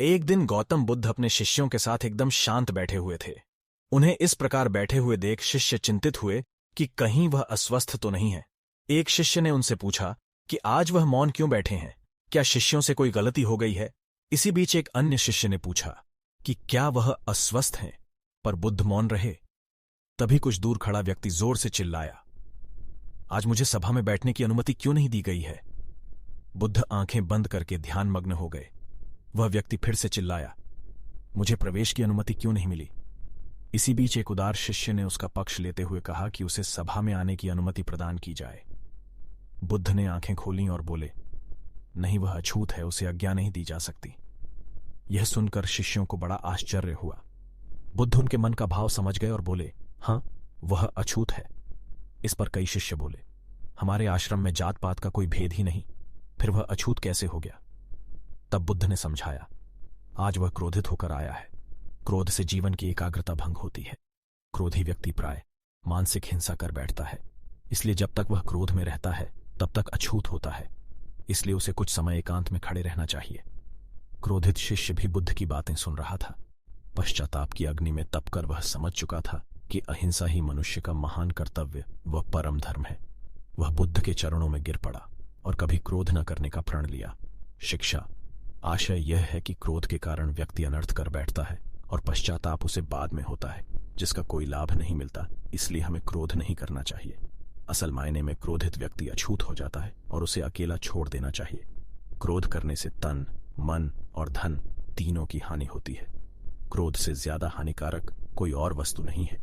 एक दिन गौतम बुद्ध अपने शिष्यों के साथ एकदम शांत बैठे हुए थे। उन्हें इस प्रकार बैठे हुए देख शिष्य चिंतित हुए कि कहीं वह अस्वस्थ तो नहीं है। एक शिष्य ने उनसे पूछा कि आज वह मौन क्यों बैठे हैं, क्या शिष्यों से कोई गलती हो गई है। इसी बीच एक अन्य शिष्य ने पूछा कि क्या वह अस्वस्थ हैं, पर बुद्ध मौन रहे। तभी कुछ दूर खड़ा व्यक्ति जोर से चिल्लाया, आज मुझे सभा में बैठने की अनुमति क्यों नहीं दी गई है। बुद्ध आंखें बंद करके ध्यानमग्न हो गए। वह व्यक्ति फिर से चिल्लाया, मुझे प्रवेश की अनुमति क्यों नहीं मिली। इसी बीच एक उदार शिष्य ने उसका पक्ष लेते हुए कहा कि उसे सभा में आने की अनुमति प्रदान की जाए। बुद्ध ने आंखें खोलीं और बोले, नहीं, वह अछूत है, उसे आज्ञा नहीं दी जा सकती। यह सुनकर शिष्यों को बड़ा आश्चर्य हुआ। बुद्ध उनके मन का भाव समझ गए और बोले, हां, वह अछूत है। इस पर कई शिष्य बोले, हमारे आश्रम में जात पात का कोई भेद ही नहीं, फिर वह अछूत कैसे हो गया। तब बुद्ध ने समझाया, आज वह क्रोधित होकर आया है। क्रोध से जीवन की एकाग्रता भंग होती है। क्रोधी व्यक्ति प्राय मानसिक हिंसा कर बैठता है, इसलिए जब तक वह क्रोध में रहता है तब तक अछूत होता है। इसलिए उसे कुछ समय एकांत में खड़े रहना चाहिए। क्रोधित शिष्य भी बुद्ध की बातें सुन रहा था। पश्चाताप की अग्नि में तपकर वह समझ चुका था कि अहिंसा ही मनुष्य का महान कर्तव्य व परम धर्म है। वह बुद्ध के चरणों में गिर पड़ा और कभी क्रोध न करने का प्रण लिया। शिक्षा आशय यह है कि क्रोध के कारण व्यक्ति अनर्थ कर बैठता है और पश्चाताप उसे बाद में होता है, जिसका कोई लाभ नहीं मिलता। इसलिए हमें क्रोध नहीं करना चाहिए। असल मायने में क्रोधित व्यक्ति अछूत हो जाता है और उसे अकेला छोड़ देना चाहिए। क्रोध करने से तन, मन और धन तीनों की हानि होती है। क्रोध से ज्यादा हानिकारक कोई और वस्तु नहीं है।